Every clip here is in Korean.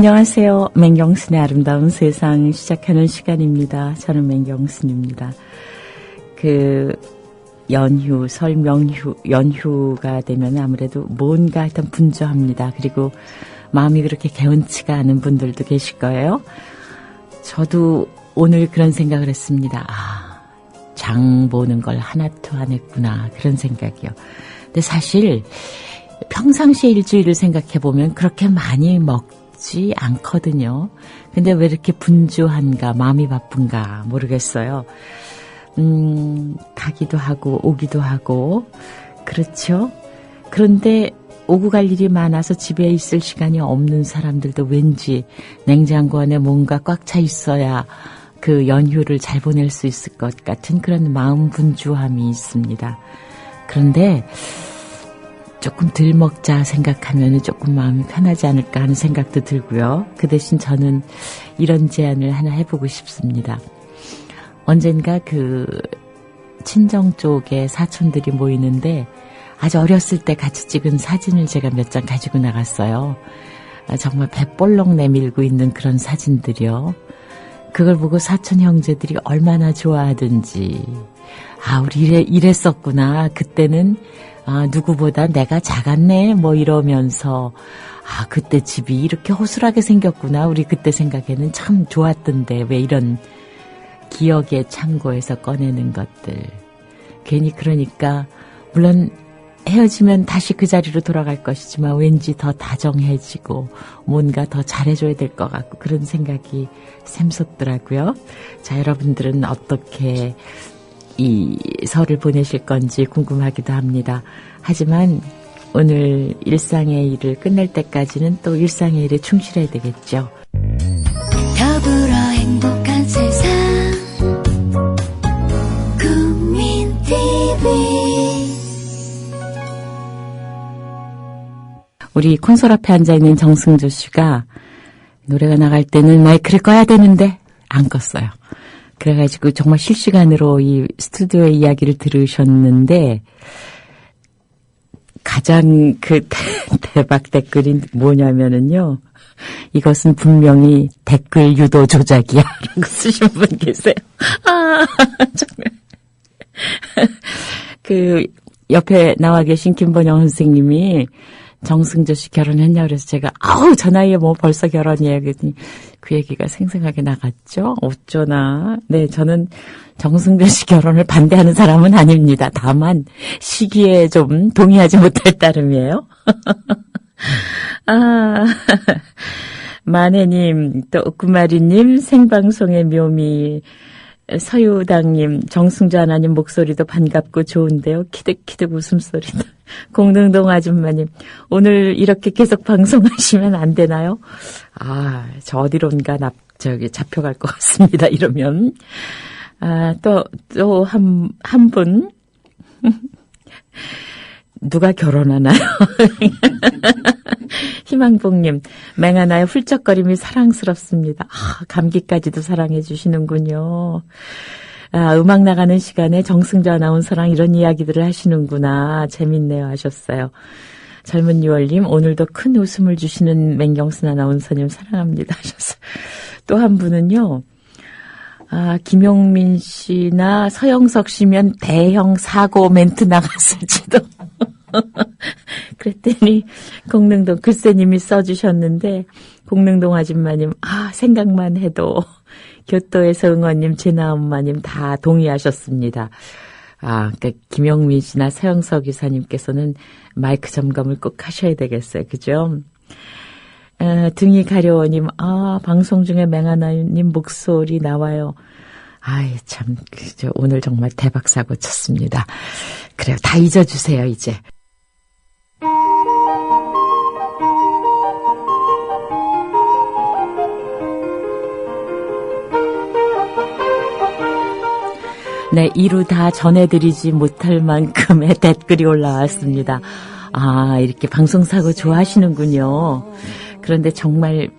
안녕하세요. 맹경순의 아름다운 세상 시작하는 시간입니다. 저는 맹경순입니다. 연휴, 설 명휴, 연휴가 되면 아무래도 뭔가 하여튼 분주합니다. 그리고 마음이 그렇게 개운치가 않은 분들도 계실 거예요. 저도 오늘 그런 생각을 했습니다. 장 보는 걸 하나도 안 했구나. 그런 생각이요. 근데 사실 평상시에 일주일을 생각해보면 그렇게 많이 먹지 않거든요. 근데 왜 이렇게 분주한가, 마음이 바쁜가 모르겠어요. 가기도 하고 오기도 하고 그렇죠. 그런데 오고 갈 일이 많아서 집에 있을 시간이 없는 사람들도 왠지 냉장고 안에 뭔가 꽉 차 있어야 그 연휴를 잘 보낼 수 있을 것 같은 그런 마음 분주함이 있습니다. 그런데 조금 덜 먹자 생각하면 조금 마음이 편하지 않을까 하는 생각도 들고요. 그 대신 저는 이런 제안을 하나 해보고 싶습니다. 언젠가 친정 쪽에 사촌들이 모이는데 아주 어렸을 때 같이 찍은 사진을 제가 몇 장 가지고 나갔어요. 정말 배볼록 내밀고 있는 그런 사진들이요. 그걸 보고 사촌 형제들이 얼마나 좋아하든지, 우리 이랬었구나. 그때는 누구보다 내가 작았네 뭐 이러면서 그때 집이 이렇게 호술하게 생겼구나. 우리 그때 생각에는 참 좋았던데 왜 이런 기억의 창고에서 꺼내는 것들. 괜히 그러니까 물론 헤어지면 다시 그 자리로 돌아갈 것이지만 왠지 더 다정해지고 뭔가 더 잘해줘야 될 것 같고 그런 생각이 샘솟더라고요. 자, 여러분들은 어떻게 이 설을 보내실 건지 궁금하기도 합니다. 하지만 오늘 일상의 일을 끝낼 때까지는 또 일상의 일에 충실해야 되겠죠. 더불어 행복한 세상 국민TV. 우리 콘솔 앞에 앉아있는 정승조 씨가 노래가 나갈 때는 마이크를 꺼야 되는데 안 껐어요. 그래가지고 정말 실시간으로 이 스튜디오의 이야기를 들으셨는데 가장 대박 댓글이 뭐냐면은요. 이것은 분명히 댓글 유도 조작이야 라고 쓰신 분 계세요. 정말. 옆에 나와 계신 김번영 선생님이 정승조 씨 결혼했냐 그래서 제가 저 나이에 뭐 벌써 결혼이에요 그랬더니 그 얘기가 생생하게 나갔죠. 어쩌나. 네, 저는 정승조 씨 결혼을 반대하는 사람은 아닙니다. 다만 시기에 좀 동의하지 못할 따름이에요. 마네님, 또 옥구마리님, 생방송의 묘미, 서유당님, 정승조 하나님 목소리도 반갑고 좋은데요. 키득키득 웃음소리도. 공릉동 아줌마님, 오늘 이렇게 계속 방송하시면 안 되나요? 저 어디론가 잡혀갈 것 같습니다. 이러면. 또 한 분. 누가 결혼하나요? 희망봉님, 맹하나의 훌쩍거림이 사랑스럽습니다. 감기까지도 사랑해 주시는군요. 음악 나가는 시간에 정승조 아나운서랑 이런 이야기들을 하시는구나. 재밌네요 하셨어요. 젊은 유월님, 오늘도 큰 웃음을 주시는 맹경순 아나운서님 사랑합니다 하셨어요. 또 한 분은요. 김용민 씨나 서영석 씨면 대형 사고 멘트 나갔을지도. 그랬더니 공릉동 글쎄님이 써주셨는데 공릉동 아줌마님 생각만 해도 교토에서 응원님 제나 엄마님 다 동의하셨습니다. 그러니까 김용민 씨나 서영석 이사님께서는 마이크 점검을 꼭 하셔야 되겠어요. 그죠? 등이 가려워님, 방송 중에 맹하나님 목소리 나와요. 참, 오늘 정말 대박 사고 쳤습니다. 그래요. 다 잊어주세요, 이제. 네, 이루 다 전해드리지 못할 만큼의 댓글이 올라왔습니다. 이렇게 방송사고 좋아하시는군요. 그런데 정말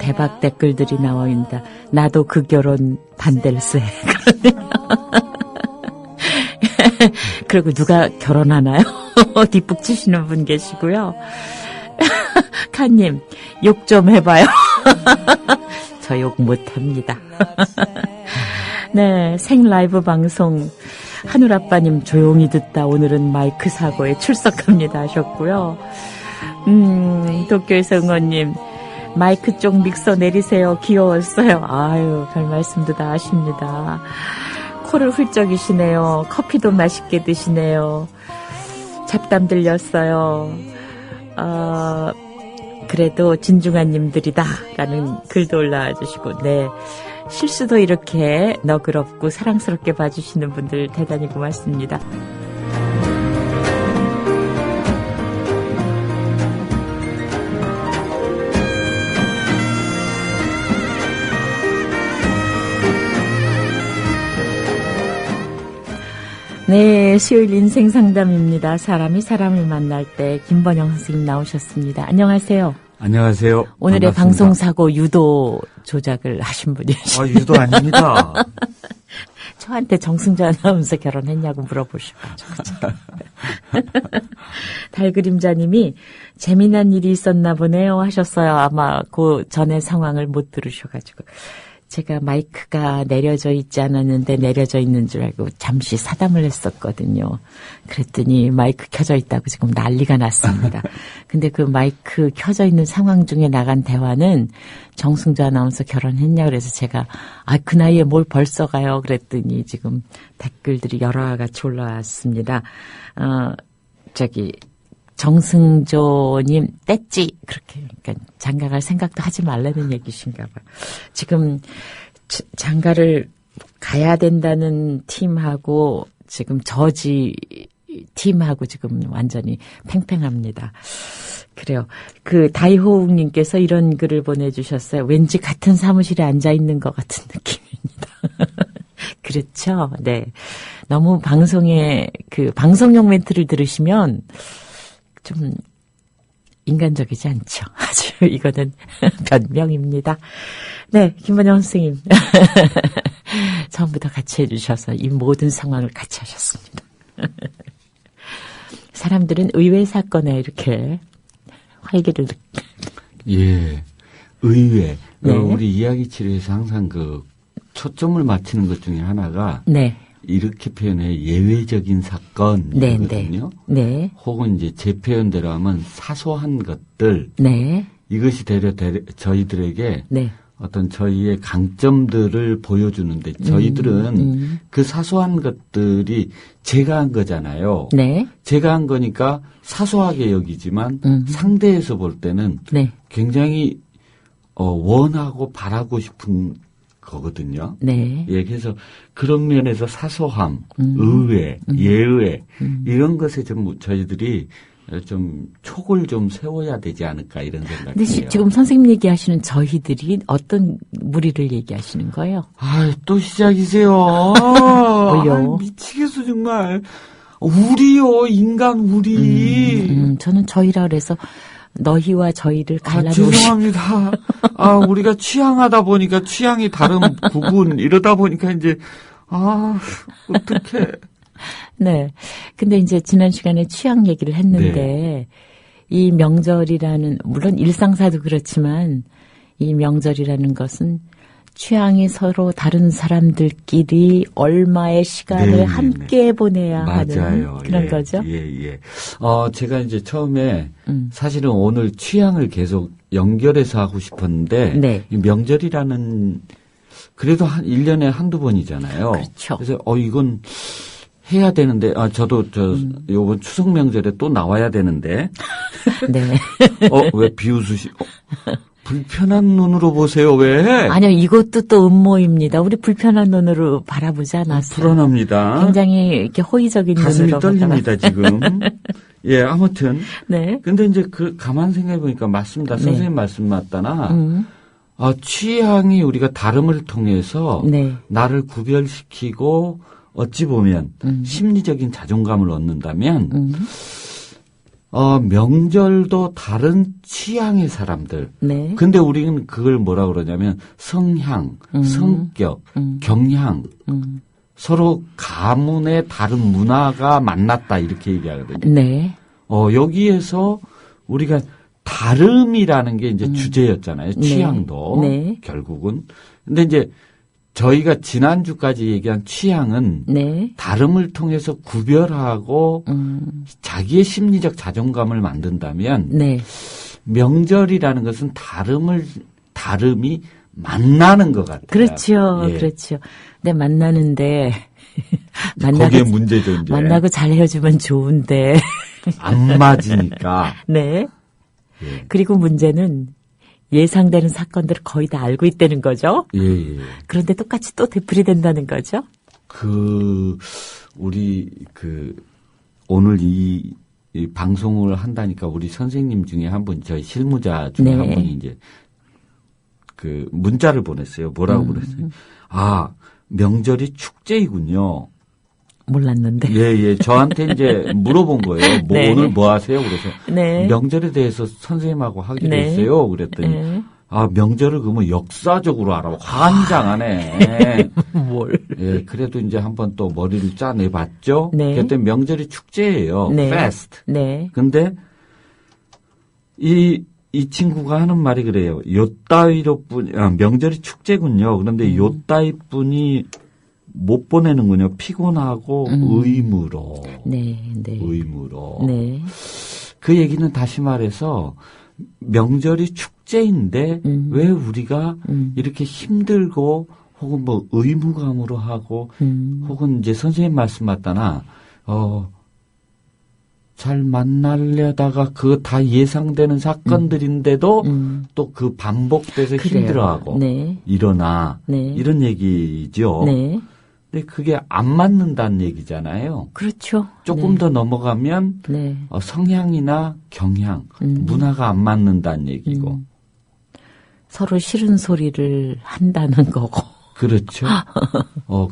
대박 댓글들이 나와있습니다. 나도 그 결혼 반댈세. 그리고 누가 결혼하나요? 뒷북 치시는 분 계시고요. 칸님, 욕 좀 해봐요. 저 욕 못합니다. 네, 생라이브 방송 하늘아빠님 조용히 듣다 오늘은 마이크 사고에 출석합니다 하셨고요. 도쿄에서 응원님 마이크 쪽 믹서 내리세요. 귀여웠어요. 아유, 별 말씀도 다 하십니다. 코를 훌쩍이시네요. 커피도 맛있게 드시네요. 잡담 들렸어요. 그래도 진중한 님들이다 라는 글도 올라와 주시고, 네, 실수도 이렇게 너그럽고 사랑스럽게 봐주시는 분들 대단히 고맙습니다. 네, 수요일 인생 상담입니다. 사람이 사람을 만날 때 김번영 선생님 나오셨습니다. 안녕하세요. 안녕하세요. 오늘의 반갑습니다. 방송사고 유도 조작을 하신 분이시죠. 유도 아닙니다. 저한테 정승주 아나운서 결혼했냐고 물어보셔가지고. 달그림자님이 재미난 일이 있었나 보네요 하셨어요. 아마 그 전에 상황을 못 들으셔가지고. 제가 마이크가 내려져 있지 않았는데 내려져 있는 줄 알고 잠시 사담을 했었거든요. 그랬더니 마이크 켜져 있다고 지금 난리가 났습니다. 근데 그 마이크 켜져 있는 상황 중에 나간 대화는 정승주 아나운서 결혼했냐 그래서 제가 그 나이에 뭘 벌써 가요 그랬더니 지금 댓글들이 여러 같이 올라왔습니다. 정승조님 뗐지 그렇게 그러니까 장가갈 생각도 하지 말라는 얘기신가 봐요. 지금 장가를 가야 된다는 팀하고 지금 저지 팀하고 지금 완전히 팽팽합니다. 그래요. 그 다이호웅님께서 이런 글을 보내주셨어요. 왠지 같은 사무실에 앉아 있는 것 같은 느낌입니다. 그렇죠. 네. 너무 방송용 멘트를 들으시면 좀 인간적이지 않죠. 아주 이거는 변명입니다. 네, 김번영 선생님. 처음부터 같이 해주셔서 이 모든 상황을 같이 하셨습니다. 사람들은 의외 사건에 이렇게 활기를 예, 의외. 네. 우리 이야기 치료에서 항상 그 초점을 맞추는 것 중에 하나가 네. 이렇게 표현해 예외적인 사건이거든요. 네. 혹은 이제 제 표현대로 하면 사소한 것들. 네. 이것이 저희들에게 네. 어떤 저희의 강점들을 보여주는데 저희들은 그 사소한 것들이 제가 한 거잖아요. 네. 제가 한 거니까 사소하게 여기지만 상대에서 볼 때는 네. 굉장히 원하고 바라고 싶은 거거든요. 네. 예, 그래서 그런 면에서 사소함, 의외, 예외 이런 것에 좀 저희들이 좀 촉을 좀 세워야 되지 않을까 이런 생각이에요. 근데 지금 선생님 얘기하시는 저희들이 어떤 무리를 얘기하시는 거예요? 또 시작이세요. 왜요? 미치겠어 정말. 우리요, 인간 우리. 저는 저희라 그래서 너희와 저희를 갈라놓으시. 죄송합니다. 우리가 취향하다 보니까 취향이 다른 부분 이러다 보니까 이제 어떡해. 네. 근데 이제 지난 시간에 취향 얘기를 했는데 네. 이 명절이라는 물론 일상사도 그렇지만 이 명절이라는 것은 취향이 서로 다른 사람들끼리 얼마의 시간을 네, 함께 네. 보내야 맞아요. 하는 그런 예, 거죠. 예. 제가 이제 처음에 사실은 오늘 취향을 계속 연결해서 하고 싶었는데 네. 이 명절이라는 그래도 1년에 한두 번이잖아요. 그렇죠. 그래서 이건 해야 되는데 저도 요번 추석 명절에 또 나와야 되는데 네. 왜 비웃으시 불편한 눈으로 보세요. 왜? 아니요, 이것도 또 음모입니다. 우리 불편한 눈으로 바라보지 않았어요. 불안합니다. 굉장히 이렇게 호의적인 가슴이 눈으로 떨립니다, 지금. 예, 아무튼. 네. 근데 이제 가만 생각해 보니까 맞습니다. 네. 선생님 말씀 맞다나. 취향이 우리가 다름을 통해서 네. 나를 구별시키고 어찌 보면 심리적인 자존감을 얻는다면 명절도 다른 취향의 사람들. 네. 근데 우리는 그걸 뭐라 그러냐면 성향, 성격, 경향, 서로 가문의 다른 문화가 만났다 이렇게 얘기하거든요. 네. 여기에서 우리가 다름이라는 게 이제 주제였잖아요. 네. 취향도 네. 결국은. 근데 이제 저희가 지난주까지 얘기한 취향은 네. 다름을 통해서 구별하고 자기의 심리적 자존감을 만든다면 네. 명절이라는 것은 다름이 만나는 것 같아요. 그렇죠. 예. 그렇죠. 근데 만나는데 거기에 문제죠, 이제. 만나고 잘 헤어지면 좋은데. 안 맞으니까. 네. 예. 그리고 문제는 예상되는 사건들을 거의 다 알고 있다는 거죠. 예, 예. 그런데 똑같이 또 되풀이된다는 거죠. 우리 오늘 이 방송을 한다니까 우리 선생님 중에 한 분, 저희 실무자 중에 네. 한 분이 이제 문자를 보냈어요. 뭐라고 보냈어요? 아, 명절이 축제이군요. 몰랐는데. 예. 저한테 이제 물어본 거예요. 네. 오늘 뭐 하세요? 그래서 네. 명절에 대해서 선생님하고 하기로 네. 했어요. 그랬더니 네. 아, 명절을 그러면 역사적으로 알아. 환장하네. 뭘. 예, 그래도 이제 한번 또 머리를 짜내봤죠. 네. 그랬더니 명절이 축제예요. 네. 페스트. 네. 근데 이 친구가 하는 말이 그래요. 명절이 축제군요. 그런데 요따위뿐이 못 보내는군요. 피곤하고 의무로. 네. 네. 의무로. 네. 그 얘기는 다시 말해서 명절이 축제인데 왜 우리가 이렇게 힘들고 혹은 뭐 의무감으로 하고 혹은 이제 선생님 말씀 맞다나 잘 만나려다가 그거 다 예상되는 사건들인데도 또 그 반복돼서 그래요. 힘들어하고 네. 일어나 네. 이런 얘기죠. 네. 근데 그게 안 맞는다는 얘기잖아요. 그렇죠. 조금 네. 더 넘어가면 네. 성향이나 경향, 문화가 안 맞는다는 얘기고. 서로 싫은 소리를 한다는 거고. 그렇죠.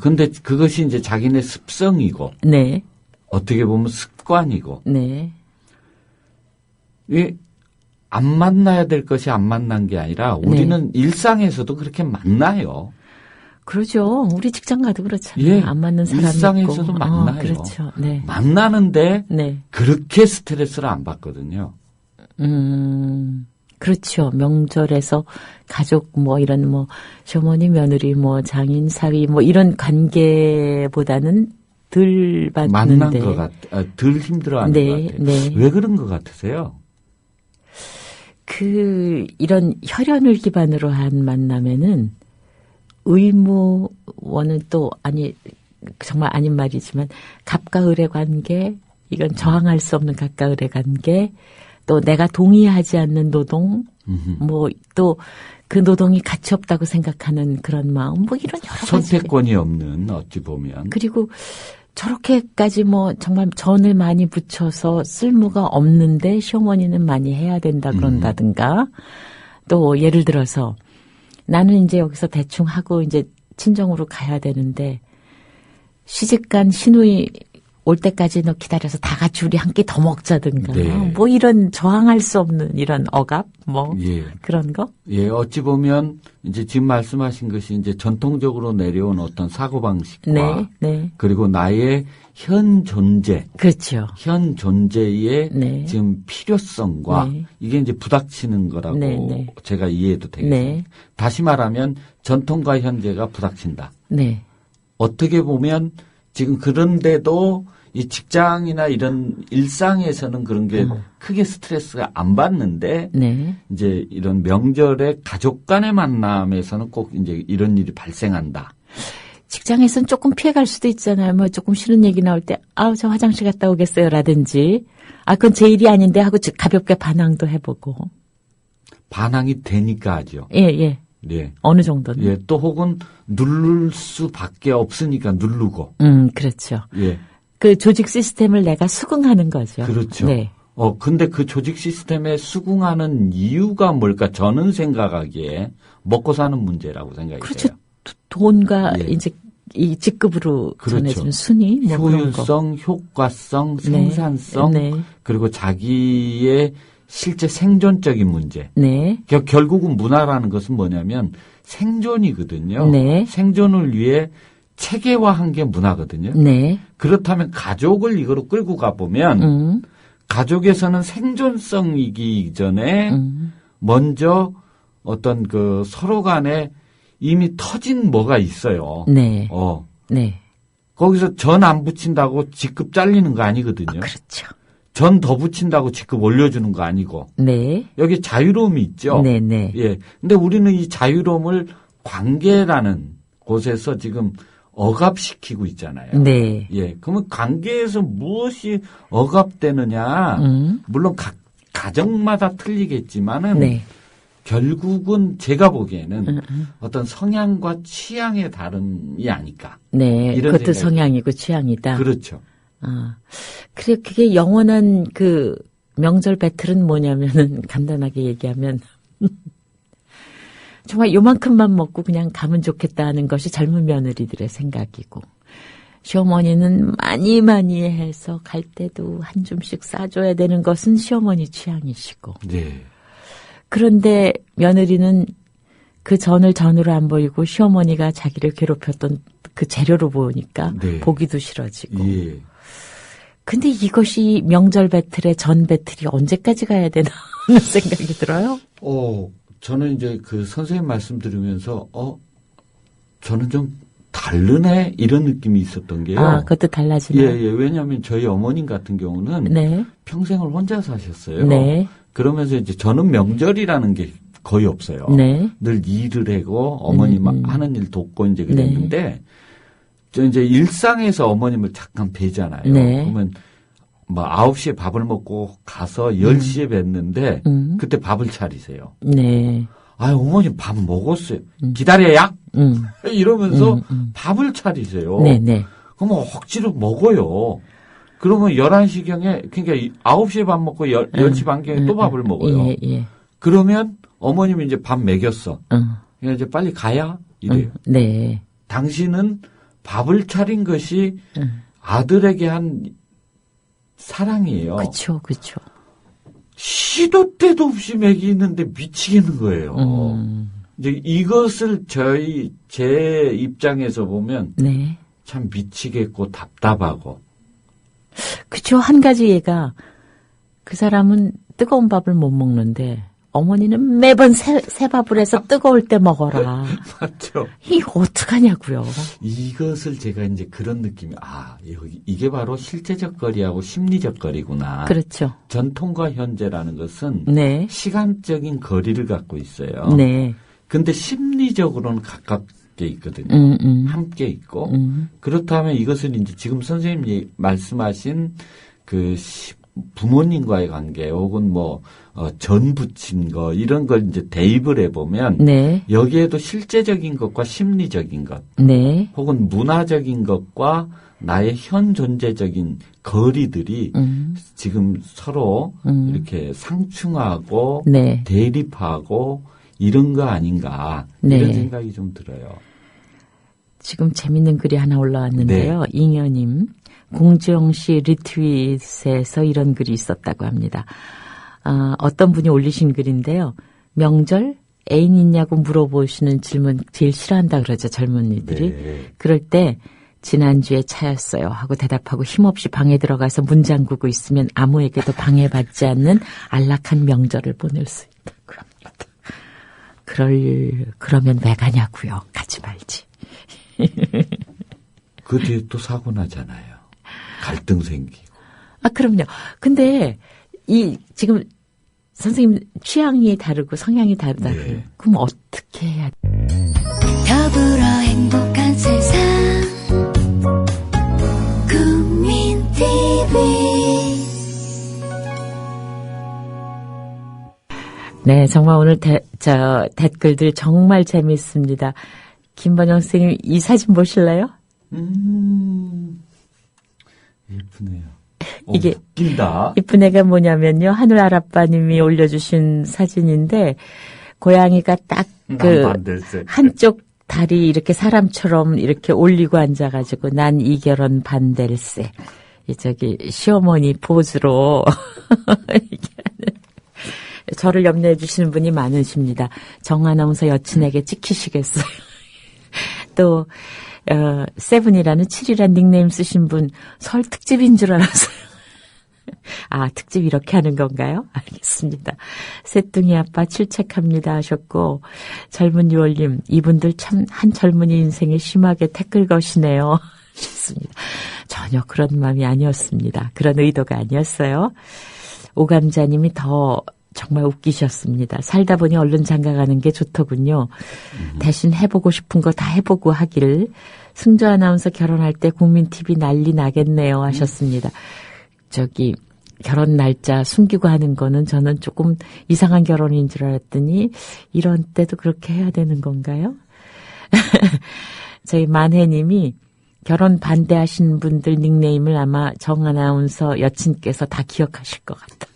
근데 그것이 이제 자기네 습성이고, 네. 어떻게 보면 습관이고, 네. 안 만나야 될 것이 안 만난 게 아니라 우리는 일상에서도 그렇게 만나요. 그러죠. 우리 직장 가도 그렇잖아요. 예. 안 맞는 사람 일상에서도 있고. 만나요. 그렇죠. 네. 만나는데 네. 그렇게 스트레스를 안 받거든요. 그렇죠. 명절에서 가족 이런 시어머니, 며느리, 장인, 사위 이런 관계보다는 덜 받는데. 만난 것 덜 힘들어하는 네, 것 같아요. 네. 왜 그런 것 같으세요? 이런 혈연을 기반으로 한 만남에는 의무원은 또 정말 아닌 말이지만 갑과 을의 관계, 이건 저항할 수 없는 갑과 을의 관계, 또 내가 동의하지 않는 노동, 또 그 노동이 가치 없다고 생각하는 그런 마음, 이런 여러 가지. 선택권이 없는 어찌 보면. 그리고 저렇게까지 정말 전을 많이 붙여서 쓸모가 없는데 시어머니는 많이 해야 된다 그런다든가, 또 예를 들어서 나는 이제 여기서 대충 하고 이제 친정으로 가야 되는데 시집간 시누이 올 때까지 너 기다려서 다 같이 우리 한 끼 더 먹자든가. 네. 이런 저항할 수 없는 이런 억압 예. 그런 거. 예, 어찌 보면 이제 지금 말씀하신 것이 이제 전통적으로 내려온 어떤 사고방식과 네. 네. 그리고 나의 현 존재. 그렇죠. 현 존재의 네. 지금 필요성과 네. 이게 이제 부닥치는 거라고 네, 네. 제가 이해해도 되겠습니다. 네. 다시 말하면 전통과 현재가 부닥친다. 네. 어떻게 보면 지금 그런데도 이 직장이나 이런 일상에서는 그런 게 크게 스트레스가 안 받는데 네. 이제 이런 명절에 가족 간의 만남에서는 꼭 이제 이런 일이 발생한다. 직장에서는 조금 피해갈 수도 있잖아요. 조금 싫은 얘기 나올 때, 저 화장실 갔다 오겠어요. 라든지, 그건 제 일이 아닌데 하고 가볍게 반항도 해보고. 반항이 되니까 하죠. 예, 예. 예. 어느 정도는. 예. 또 혹은 누를 수밖에 없으니까 누르고. 그렇죠. 예. 그 조직 시스템을 내가 수긍하는 거죠. 그렇죠. 네. 근데 그 조직 시스템에 수긍하는 이유가 뭘까? 저는 생각하기에 먹고 사는 문제라고 생각이 그렇죠. 돼요. 돈과 예. 이제 이 직급으로 그렇죠. 전해지는 순위, 그런 거. 효율성, 효과성, 생산성, 네. 그리고 자기의 실제 생존적인 문제. 네. 결국은 문화라는 것은 뭐냐면 생존이거든요. 네. 생존을 위해 체계화한 게 문화거든요. 네. 그렇다면 가족을 이거로 끌고 가보면 가족에서는 생존성이기 이전에 먼저 어떤 그 서로 간에 이미 터진 뭐가 있어요. 네. 네. 거기서 전 안 붙인다고 직급 잘리는 거 아니거든요. 그렇죠. 전 더 붙인다고 직급 올려주는 거 아니고. 네. 여기 자유로움이 있죠. 네, 네. 예. 근데 우리는 이 자유로움을 관계라는 곳에서 지금 억압시키고 있잖아요. 네. 예. 그러면 관계에서 무엇이 억압되느냐. 물론 각 가정마다 틀리겠지만은 네. 결국은 제가 보기에는 어떤 성향과 취향의 다름이 아닐까. 네. 이런 그것도 생각이. 성향이고 취향이다. 그렇죠. 그래, 그게 영원한 그 명절 배틀은 뭐냐면은 간단하게 얘기하면 정말 요만큼만 먹고 그냥 가면 좋겠다 하는 것이 젊은 며느리들의 생각이고 시어머니는 많이 해서 갈 때도 한 줌씩 싸줘야 되는 것은 시어머니 취향이시고 네. 그런데 며느리는 그 전을 전으로 안 보이고 시어머니가 자기를 괴롭혔던 그 재료로 보니까 네. 보기도 싫어지고 예. 근데 이것이 명절 배틀의 전 배틀이 언제까지 가야 되나 하는 생각이 들어요. 저는 이제 그 선생님 말씀 들으면서, 저는 좀 다르네? 이런 느낌이 있었던 게요. 그것도 달라지네요. 예. 왜냐하면 저희 어머님 같은 경우는 네. 평생을 혼자 사셨어요. 네. 그러면서 이제 저는 명절이라는 게 거의 없어요. 네. 늘 일을 하고 어머님 하는 일 돕고 이제 그랬는데, 네. 저 이제 일상에서 어머님을 잠깐 뵈잖아요. 네. 그러면 뭐 9시에 밥을 먹고 가서 10시에 뵀는데 그때 밥을 차리세요. 네. 어머님 밥 먹었어요. 기다려야? 이러면서 밥을 차리세요. 네네. 그러면 억지로 먹어요. 그러면 11시경에, 그러니까 9시에 밥 먹고 10시 반경에 또 밥을 먹어요. 예. 그러면 어머님이 이제 밥 먹였어. 그냥 이제 빨리 가야? 이래요. 네. 당신은 밥을 차린 것이 아들에게 한 사랑이에요. 그쵸. 시도 때도 없이 먹이는데 미치겠는 거예요. 이제 이것을 제 입장에서 보면 네. 참 미치겠고 답답하고. 그쵸. 한 가지 얘가 그 사람은 뜨거운 밥을 못 먹는데 어머니는 매번 새 밥을 해서 뜨거울 때 먹어라. 맞죠. 이거 어떡하냐고요. 이것을 제가 이제 그런 느낌이, 이게 바로 실제적 거리하고 심리적 거리구나. 그렇죠. 전통과 현재라는 것은 네. 시간적인 거리를 갖고 있어요. 네. 근데 심리적으로는 가깝게 있거든요. 함께 있고. 그렇다면 이것은 이제 지금 선생님이 말씀하신 그 부모님과의 관계 혹은 전 붙인 거 이런 걸 이제 대입을 해보면 네. 여기에도 실제적인 것과 심리적인 것 네. 혹은 문화적인 것과 나의 현 존재적인 거리들이 지금 서로 이렇게 상충하고 네. 대립하고 이런 거 아닌가 이런 네. 생각이 좀 들어요. 지금 재밌는 글이 하나 올라왔는데요. 네. 잉여님. 공주영씨 리트윗에서 이런 글이 있었다고 합니다. 어떤 분이 올리신 글인데요. 명절 애인 있냐고 물어보시는 질문 제일 싫어한다 그러죠. 젊은이들이. 네. 그럴 때 지난주에 차였어요 하고 대답하고 힘없이 방에 들어가서 문 잠그고 있으면 아무에게도 방해받지 않는 안락한 명절을 보낼 수 있다고 합니다. 그러면 왜 가냐고요. 가지 말지. 그 뒤에 또 사고 나잖아요. 갈등 생기고. 그럼요. 근데 지금 선생님 취향이 다르고 성향이 다르다. 네. 그럼 어떻게 해야 돼? 더불어 행복한 세상 국민TV. 네, 정말 오늘 댓글들 정말 재미있습니다. 김번영 선생님 이 사진 보실래요? 예쁘네요. 이게 웃긴다. 이쁜 애가 뭐냐면요. 하늘 아라빠님이 올려주신 사진인데 고양이가 딱 한쪽 다리 이렇게 사람처럼 이렇게 올리고 앉아가지고 난 이 결혼 반댈세. 시어머니 포즈로 저를 염려해 주시는 분이 많으십니다. 정아나운서 여친에게 찍히시겠어요. 또 세븐이라는 7이란 닉네임 쓰신 분 설 특집인 줄 알았어요. 아, 특집 이렇게 하는 건가요? 알겠습니다. 셋둥이 아빠 출첵합니다 하셨고, 젊은 유월님, 이분들 참 한 젊은이 인생에 심하게 태클 거시네요. 좋습니다. 전혀 그런 마음이 아니었습니다. 그런 의도가 아니었어요. 오감자님이 더 정말 웃기셨습니다. 살다 보니 얼른 장가가는 게 좋더군요. 대신 해보고 싶은 거 다 해보고 하길. 승조 아나운서 결혼할 때 국민TV 난리 나겠네요 하셨습니다. 저기 결혼 날짜 숨기고 하는 거는 저는 조금 이상한 결혼인 줄 알았더니 이런 때도 그렇게 해야 되는 건가요? 저희 만혜님이 결혼 반대하시는 분들 닉네임을 아마 정 아나운서 여친께서 다 기억하실 것 같다고.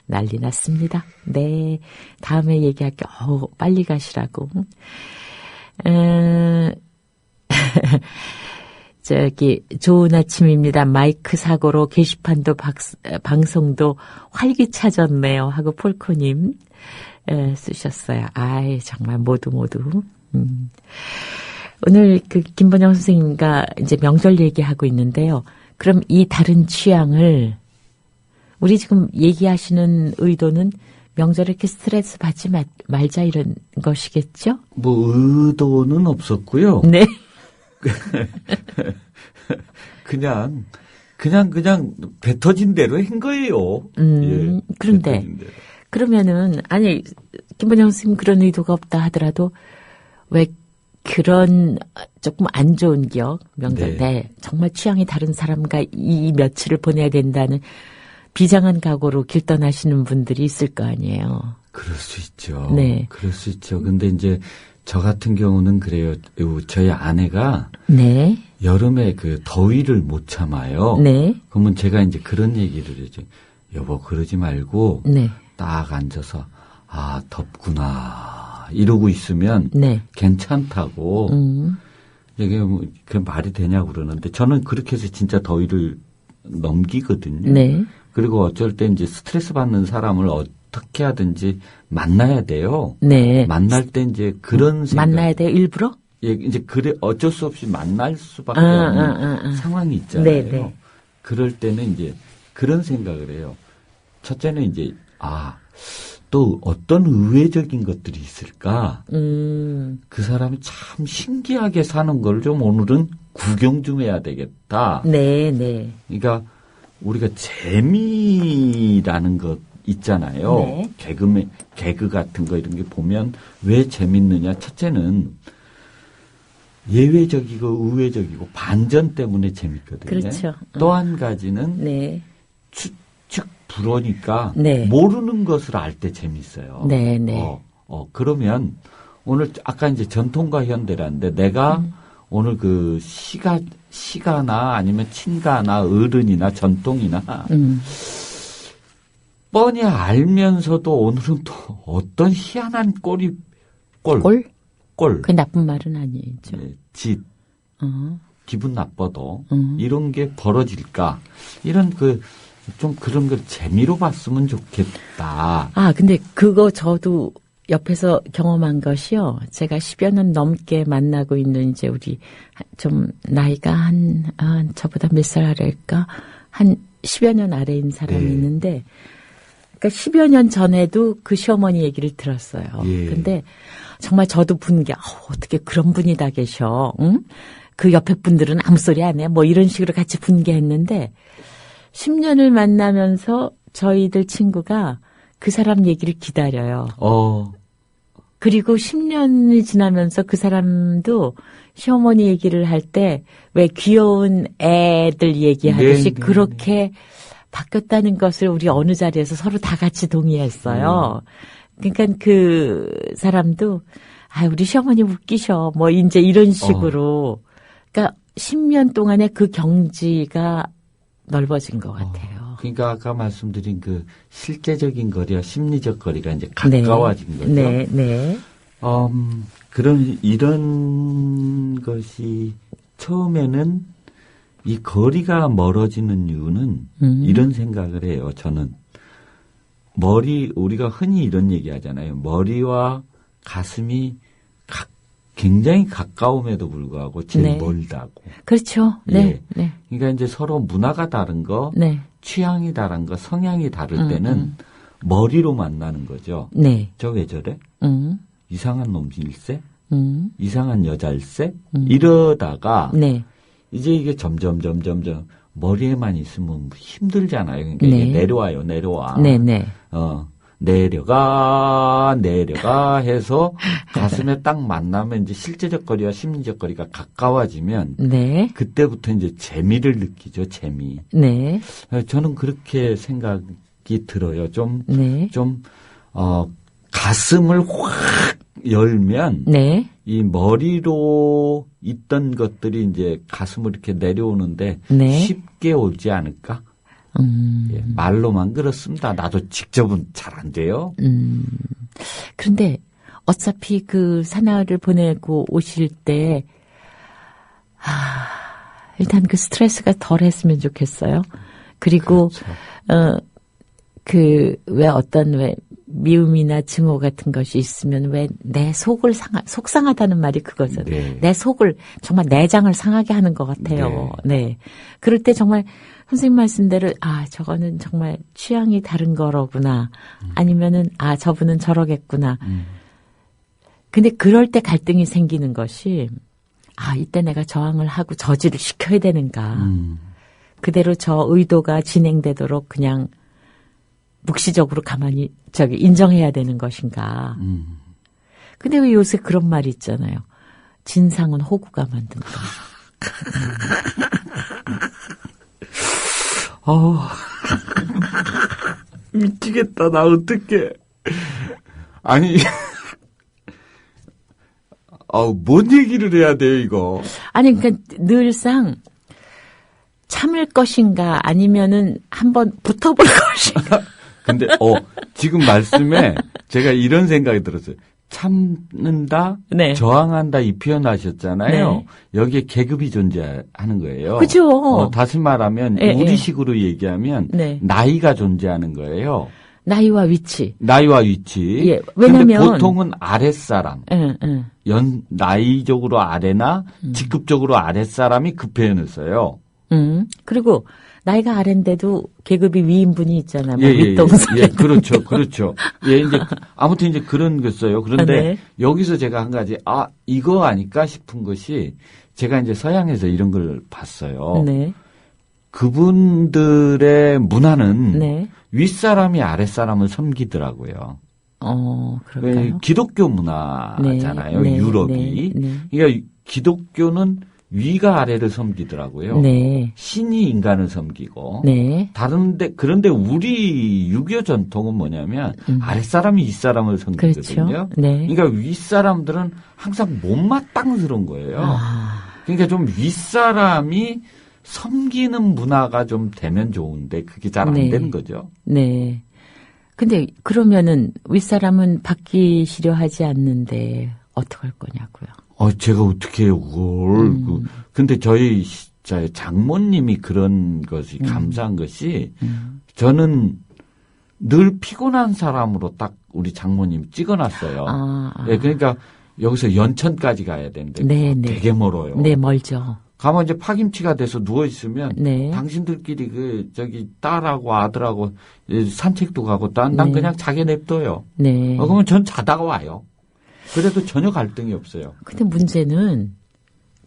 난리 났습니다. 네, 다음에 얘기할게요. 빨리 가시라고. 저기 좋은 아침입니다. 마이크 사고로 게시판도 방송도 활기차졌네요 하고 폴코님 쓰셨어요. 아이 정말 모두 오늘 그 김번영 선생님과 이제 명절 얘기하고 있는데요. 그럼 이 다른 취향을 우리 지금 얘기하시는 의도는 명절에 이렇게 스트레스 받지 말자 이런 것이겠죠? 뭐 의도는 없었고요. 네. 그냥 배 터진 대로 한 거예요. 예, 그런데 그러면은 아니 김번영 선생님 그런 의도가 없다 하더라도 왜 그런 조금 안 좋은 기억 명절 때 정말 취향이 다른 사람과 이 며칠을 보내야 된다는 비장한 각오로 길 떠나시는 분들이 있을 거 아니에요. 그럴 수 있죠. 네. 그럴 수 있죠. 근데 이제 저 같은 경우는 그래요. 저희 아내가 네. 여름에 그 더위를 못 참아요. 네. 그러면 제가 이제 그런 얘기를 해죠. 여보 그러지 말고 네. 딱 앉아서 아 덥구나 이러고 있으면 네. 괜찮다고 이게 뭐 그 말이 되냐고 그러는데 저는 그렇게 해서 진짜 더위를 넘기거든요. 네. 그리고 어쩔 때 이제 스트레스 받는 사람을 어떻게 하든지 만나야 돼요. 네. 만날 때 이제 그런 생각. 만나야 돼요, 일부러? 예, 이제 그래 어쩔 수 없이 만날 수밖에 없는 상황이 있잖아요. 네, 네. 그럴 때는 이제 그런 생각을 해요. 첫째는 이제 또 어떤 의외적인 것들이 있을까? 그 사람이 참 신기하게 사는 걸 좀 오늘은 구경 좀 해야 되겠다. 네, 네. 그러니까 우리가 재미라는 것 있잖아요. 네. 개그 같은 거 이런 게 보면 왜 재밌느냐. 첫째는 예외적이고 의외적이고 반전 때문에 재밌거든요. 그렇죠. 또 한 가지는 네. 추측 불허니까 네. 모르는 것을 알 때 재밌어요. 네, 네. 그러면 오늘 아까 이제 전통과 현대라는데 내가 오늘 그 시가나 아니면 친가나 어른이나 전통이나 뻔히 알면서도 오늘은 또 어떤 희한한 꼴? 그게 나쁜 말은 아니죠. 네, 기분 나빠도 이런 게 벌어질까? 이런 좀 그런 걸 재미로 봤으면 좋겠다. 근데 그거 저도 옆에서 경험한 것이요. 제가 10여 년 넘게 만나고 있는 이제 우리 좀 나이가 저보다 몇 살 아래일까? 한 10여 년 아래인 사람이 네. 있는데, 그러니까 10여 년 전에도 그 시어머니 얘기를 들었어요. 예. 근데 정말 저도 분개, 어떻게 그런 분이 다 계셔. 응? 그 옆에 분들은 아무 소리 안 해. 뭐 이런 식으로 같이 분개했는데 10년을 만나면서 저희들 친구가 그 사람 얘기를 기다려요. 그리고 10년이 지나면서 그 사람도 시어머니 얘기를 할 때 왜 귀여운 애들 얘기하듯이 네, 그렇게 네. 바뀌었다는 것을 우리 어느 자리에서 서로 다 같이 동의했어요. 그러니까 그 사람도 우리 시어머니 웃기셔. 뭐 이제 이런 식으로. 그러니까 10년 동안에 그 경지가 넓어진 것 같아요. 그러니까 아까 말씀드린 그 실제적인 거리와 심리적 거리가 이제 가까워진 거죠. 네, 네. 이런 것이 처음에는 이 거리가 멀어지는 이유는 이런 생각을 해요. 저는 우리가 흔히 이런 얘기 하잖아요. 머리와 가슴이 굉장히 가까움에도 불구하고 제일 네. 멀다고. 그렇죠. 네. 예. 네. 그러니까 이제 서로 문화가 다른 거, 네. 취향이 다른 거, 성향이 다를 때는 머리로 만나는 거죠. 네. 저 왜 저래? 이상한 놈일세? 이상한 여자일세? 이러다가 네. 이제 이게 점점 머리에만 있으면 힘들잖아요. 그러니까 네. 이게 내려와. 네, 네. 내려가 해서 가슴에 딱 만나면 이제 실제적 거리와 심리적 거리가 가까워지면 네. 그때부터 이제 재미를 느끼죠, 재미. 네. 저는 그렇게 생각이 들어요. 네. 가슴을 확 열면 네. 이 머리로 있던 것들이 이제 가슴을 이렇게 내려오는데 네. 쉽게 오지 않을까? 예, 말로만 그렇습니다. 나도 직접은 잘 안 돼요. 그런데 어차피 그 사나이를 보내고 오실 때, 일단 그 스트레스가 덜 했으면 좋겠어요. 그리고, 그렇죠. 왜 어떤 미움이나 증오 같은 것이 있으면 왜 내 속을 속상하다는 말이 그거죠. 네. 내 속을 정말 내장을 상하게 하는 것 같아요. 네. 그럴 때 정말 선생님 말씀대로 저거는 정말 취향이 다른 거로구나. 아니면은 저분은 저러겠구나. 근데 그럴 때 갈등이 생기는 것이 이때 내가 저항을 하고 저지를 시켜야 되는가. 그대로 저 의도가 진행되도록 그냥 묵시적으로 가만히 인정해야 되는 것인가. 근데 왜 요새 그런 말이 있잖아요. 진상은 호구가 만든다. 미치겠다. 나 어떡해. 아니, 뭔 얘기를 해야 돼요, 이거? 아니, 그러니까 늘상 참을 것인가 아니면은 한번 붙어볼 것인가. 근데, 지금 말씀에 제가 이런 생각이 들었어요. 참는다, 네. 저항한다 이 표현 하셨잖아요. 네. 여기에 계급이 존재하는 거예요. 그죠. 다시 말하면 네, 우리식으로 얘기하면 네. 나이가 존재하는 거예요. 나이와 위치. 나이와 위치. 예, 왜냐면 근데 보통은 아랫사람. 응. 나이적으로 아래나 직급적으로 아랫사람이 그 표현을 써요. 그리고 나이가 아래인데도 계급이 위인 분이 있잖아요. 윗동생. 예, 그렇죠. 예, 이제 아무튼 이제 그런 거 써요. 그런데 네. 여기서 제가 한 가지 이거 아닐까 싶은 것이 제가 이제 서양에서 이런 걸 봤어요. 네. 그분들의 문화는 네. 윗사람이 아랫사람을 섬기더라고요. 그럴까요? 기독교 문화잖아요. 네. 유럽이. 네. 그러니까 기독교는 위가 아래를 섬기더라고요. 네. 신이 인간을 섬기고. 네. 그런데 우리 유교 전통은 뭐냐면 아랫사람이 윗사람을 섬기거든요. 그렇죠. 네. 그러니까 윗사람들은 항상 못마땅스러운 거예요. 그러니까 좀 윗사람이 섬기는 문화가 좀 되면 좋은데 그게 잘 안 네. 되는 거죠. 네. 근데 그러면은 윗사람은 바뀌시려 하지 않는데 어떡할 거냐고요. 제가 어떻게 해요, 그걸. 근데 저희 장모님이 그런 것이 감사한 것이 저는 늘 피곤한 사람으로 딱 우리 장모님 찍어놨어요. 네, 그러니까 여기서 연천까지 가야 되는데 네, 되게 멀어요. 네, 멀죠. 가면 이제 파김치가 돼서 누워있으면 네. 당신들끼리 딸하고 아들하고 산책도 가고 난 네. 그냥 자게 냅둬요. 네. 그러면 전 자다가 와요. 그래도 전혀 갈등이 없어요. 근데 문제는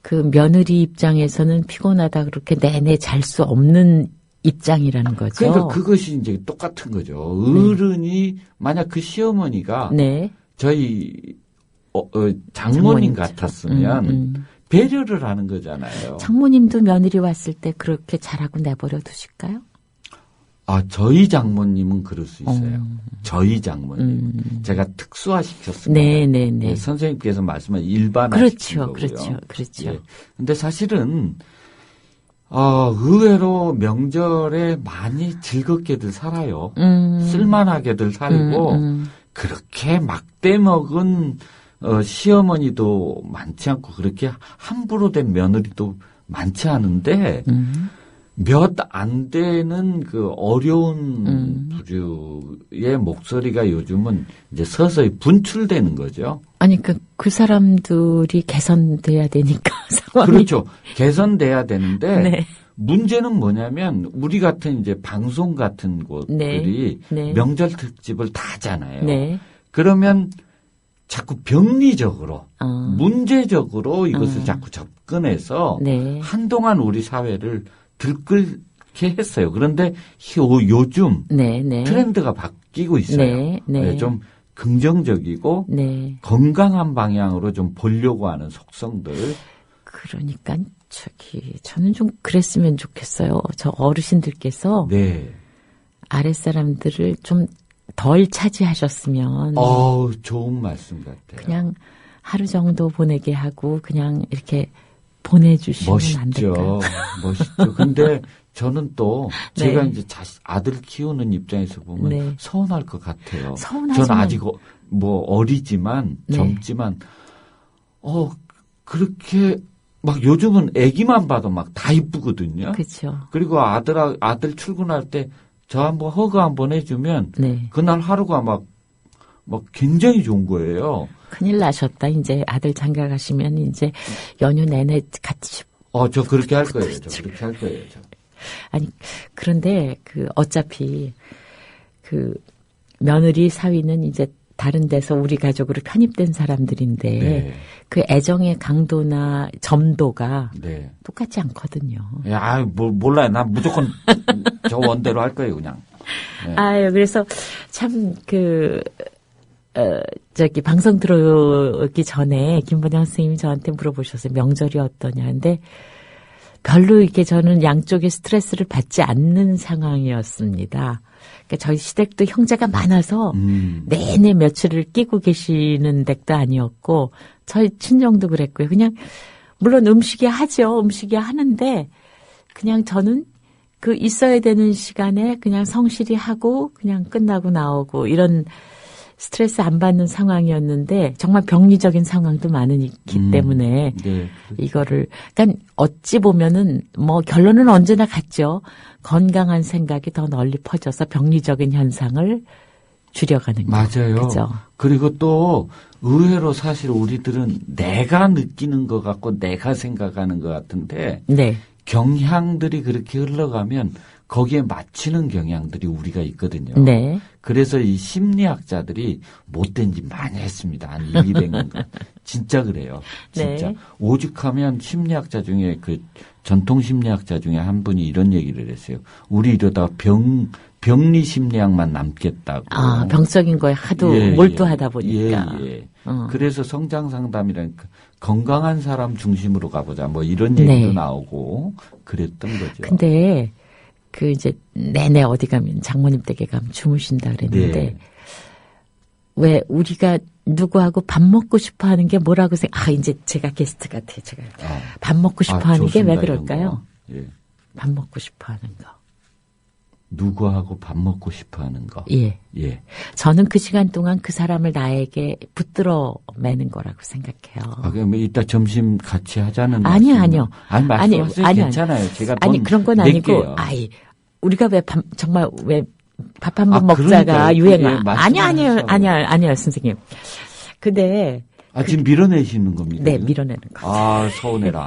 그 며느리 입장에서는 피곤하다 그렇게 내내 잘 수 없는 입장이라는 거죠. 그러니까 그것이 이제 똑같은 거죠. 어른이 만약 그 시어머니가 네. 저희 장모님 같았으면 배려를 하는 거잖아요. 장모님도 며느리 왔을 때 그렇게 잘하고 내버려 두실까요? 저희 장모님은 그럴 수 있어요. 저희 장모님. 제가 특수화시켰습니다. 네. 선생님께서 말씀한 일반화시킨 거고요. 그렇죠. 예. 근데 사실은 의외로 명절에 많이 즐겁게들 살아요. 쓸만하게들 살고 그렇게 막대 먹은 시어머니도 많지 않고 그렇게 함부로 된 며느리도 많지 않은데 몇 안 되는 그 어려운 부류의 목소리가 요즘은 이제 서서히 분출되는 거죠. 아니, 그 사람들이 개선돼야 되니까, 상황이. 그렇죠. 개선돼야 되는데, 네. 문제는 뭐냐면, 우리 같은 이제 방송 같은 곳들이 네. 명절 특집을 다 하잖아요. 네. 그러면 자꾸 병리적으로, 문제적으로 이것을 자꾸 접근해서 네. 한동안 우리 사회를 들끓게 했어요. 그런데 요즘 네. 트렌드가 바뀌고 있어요. 네. 좀 긍정적이고 네. 건강한 방향으로 좀 보려고 하는 속성들. 그러니까 저는 좀 그랬으면 좋겠어요. 저 어르신들께서 네. 아랫사람들을 좀 덜 차지하셨으면. 좋은 말씀 같아요. 그냥 하루 정도 보내게 하고 그냥 이렇게 보내주시면 안 될까요? 멋있죠. 근데 저는 또 네. 제가 이제 아들 키우는 입장에서 보면 네. 서운할 것 같아요. 서운하지만. 저는 아직 어리지만 네. 젊지만 그렇게 막 요즘은 아기만 봐도 막 다 이쁘거든요. 그렇죠. 그리고 아들 출근할 때 저 한번 허그 한번 해주면 네. 그날 하루가 막 굉장히 좋은 거예요. 큰일 나셨다. 이제 아들 장가 가시면 이제 연휴 내내 같이. 저 그렇게 할 거예요. 아니, 그런데 어차피 며느리 사위는 이제 다른 데서 우리 가족으로 편입된 사람들인데 네. 그 애정의 강도나 점도가 네. 똑같지 않거든요. 몰라요. 난 무조건 저 원대로 할 거예요, 그냥. 네. 그래서 참 방송 들어오기 전에 김본영 선생님이 저한테 물어보셨어요. 명절이 어떠냐. 근데 별로 이렇게 저는 양쪽에 스트레스를 받지 않는 상황이었습니다. 그러니까 저희 시댁도 형제가 많아서 내내 며칠을 끼고 계시는 댁도 아니었고 저희 친정도 그랬고요. 그냥 물론 음식이 하죠. 음식이 하는데 그냥 저는 있어야 되는 시간에 그냥 성실히 하고 그냥 끝나고 나오고 이런 스트레스 안 받는 상황이었는데 정말 병리적인 상황도 많으기 때문에 네, 이거를 그러니까 어찌 보면은 결론은 언제나 같죠. 건강한 생각이 더 널리 퍼져서 병리적인 현상을 줄여가는 맞아요. 그죠? 그리고 또 의외로 사실 우리들은 내가 느끼는 것 같고 내가 생각하는 것 같은데 네. 경향들이 그렇게 흘러가면 거기에 맞추는 경향들이 우리가 있거든요. 네. 그래서 이 심리학자들이 못된 짓 많이 했습니다. 한 1, 200년. 진짜 그래요. 진짜. 네. 오죽하면 심리학자 중에 전통 심리학자 중에 한 분이 이런 얘기를 했어요. 우리 이러다 병리 심리학만 남겠다고. 병적인 거에 하도 몰두하다 보니까. 그래서 성장 상담이라는 건강한 사람 중심으로 가보자. 이런 얘기도 나오고 그랬던 거죠. 근데 이제 내내 어디 가면 장모님 댁에 가면 주무신다 그랬는데 네. 왜 우리가 누구하고 밥 먹고 싶어 하는 게 뭐라고 이제 제가 게스트 같아요. 제가 밥 먹고 싶어 하는 게 왜 그럴까요? 예. 밥 먹고 싶어 하는 거. 누구하고 밥 먹고 싶어 하는 거. 예. 예. 저는 그 시간 동안 그 사람을 나에게 붙들어 매는 거라고 생각해요. 그럼 이따 점심 같이 하자는 아니요. 말씀하세요. 괜찮아요. 제가 그런 건 아니고, 우리가 정말 밥 한 번 먹자가 유행을. 아니요, 선생님. 근데. 지금 밀어내시는 겁니까? 네, 밀어내는 거. 서운해라.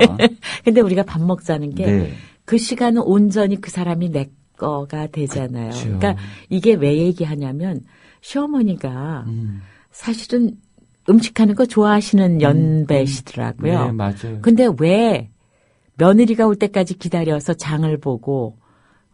근데 우리가 밥 먹자는 게, 그 네. 시간은 온전히 그 사람이 내 거가 되잖아요. 그쵸. 그러니까 이게 왜 얘기하냐면, 시어머니가 사실은 음식하는 거 좋아하시는 연배시더라고요. 네, 맞아요. 근데 왜 며느리가 올 때까지 기다려서 장을 보고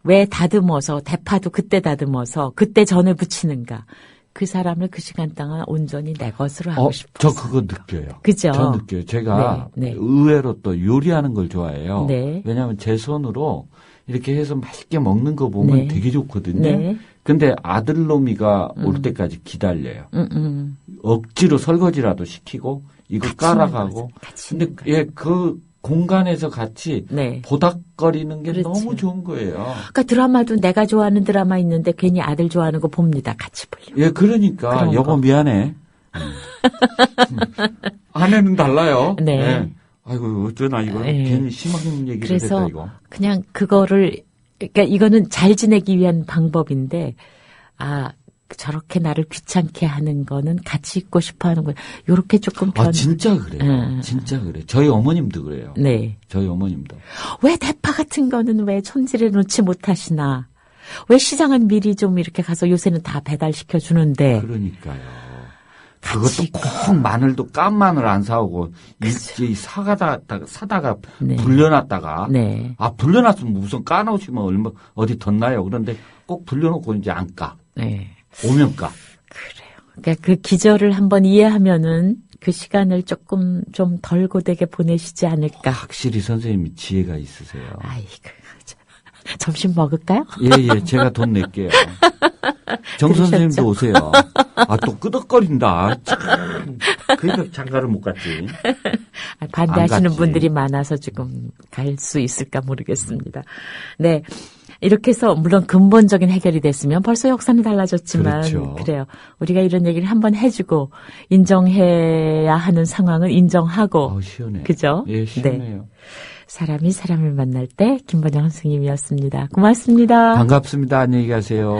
왜 다듬어서 대파도 그때 다듬어서 그때 전을 부치는가? 그 사람을 그 시간 동안 온전히 내 것으로 하고 싶어요. 저 그거 느껴요. 그죠? 저 느껴요. 제가 의외로 또 요리하는 걸 좋아해요. 네. 왜냐하면 제 손으로 이렇게 해서 맛있게 먹는 거 보면 되게 좋거든요. 네. 근데 아들놈이가 올 때까지 기다려요. 억지로 설거지라도 시키고 이거 깔아가고. 근데 그 공간에서 같이 보닥거리는 게 그렇죠. 너무 좋은 거예요. 그러니까 드라마도 내가 좋아하는 드라마 있는데 괜히 아들 좋아하는 거 봅니다. 같이 보려고. 그러니까 여보 미안해. 아내는 달라요. 네. 아이고, 어쩌나, 이거. 네. 괜히 심한 얘기를 그래서 했다, 이거. 그냥 그거를, 그러니까 이거는 잘 지내기 위한 방법인데, 저렇게 나를 귀찮게 하는 거는 같이 있고 싶어 하는 거예요. 요렇게 조금 진짜 그래요. 진짜 그래. 저희 어머님도 그래요. 네. 저희 어머님도. 왜 대파 같은 거는 왜 손질해 놓지 못하시나? 왜 시장은 미리 좀 이렇게 가서 요새는 다 배달시켜 주는데. 그러니까요. 그것도 꼭 마늘도 깐 마늘 안 사오고 일제히 사다가 네. 불려놨다가 네. 불려놨으면 우선 까놓으시면 어디 덧나요. 그런데 꼭 불려놓고 이제 안 까. 네. 오면 까. 그래요. 그러니까 그 기절을 한번 이해하면은 그 시간을 조금 좀 덜 고되게 보내시지 않을까. 확실히 선생님이 지혜가 있으세요. 아이고. 점심 먹을까요? 예, 제가 돈 낼게요. 정 선생님도 오세요. 또 끄덕거린다. 참. 그러니까 장가를 못 갔지. 반대하시는 분들이 많아서 지금 갈 수 있을까 모르겠습니다. 네. 이렇게 해서 물론 근본적인 해결이 됐으면 벌써 역사는 달라졌지만 그렇죠. 그래요. 우리가 이런 얘기를 한번 해주고 인정해야 하는 상황은 인정하고 시원해. 그죠? 예, 시원해요. 네. 사람이 사람을 만날 때 김번영 선생님이었습니다. 고맙습니다. 반갑습니다. 안녕히 가세요.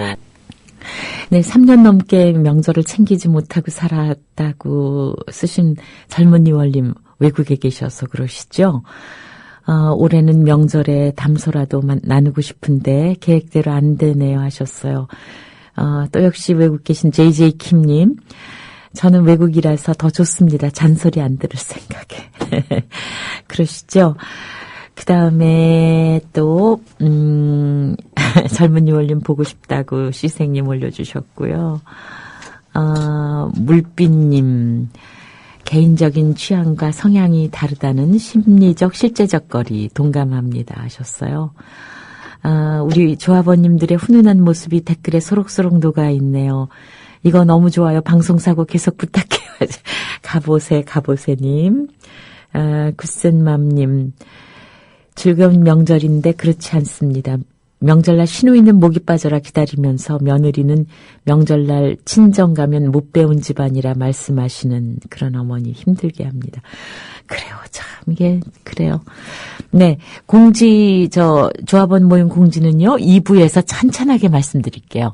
네, 3년 넘게 명절을 챙기지 못하고 살았다고 쓰신 젊은 이월님 외국에 계셔서 그러시죠? 올해는 명절에 담소라도 나누고 싶은데 계획대로 안 되네요 하셨어요. 또 역시 외국 계신 JJ 킴님. 저는 외국이라서 더 좋습니다. 잔소리 안 들을 생각에. 그러시죠? 그 다음에 또, 젊은 유월님 보고 싶다고 시생님 올려주셨고요. 물빛님, 개인적인 취향과 성향이 다르다는 심리적, 실제적 거리 동감합니다 하셨어요. 우리 조합원님들의 훈훈한 모습이 댓글에 소록소록 녹아있네요. 이거 너무 좋아요. 방송사고 계속 부탁해요. 가보세님. 굿센맘님. 즐거운 명절인데 그렇지 않습니다. 명절날 신우 있는 목이 빠져라 기다리면서 며느리는 명절날 친정 가면 못 배운 집안이라 말씀하시는 그런 어머니 힘들게 합니다. 그래요. 참 이게 그래요. 네. 조합원 모임 공지는요. 2부에서 찬찬하게 말씀드릴게요.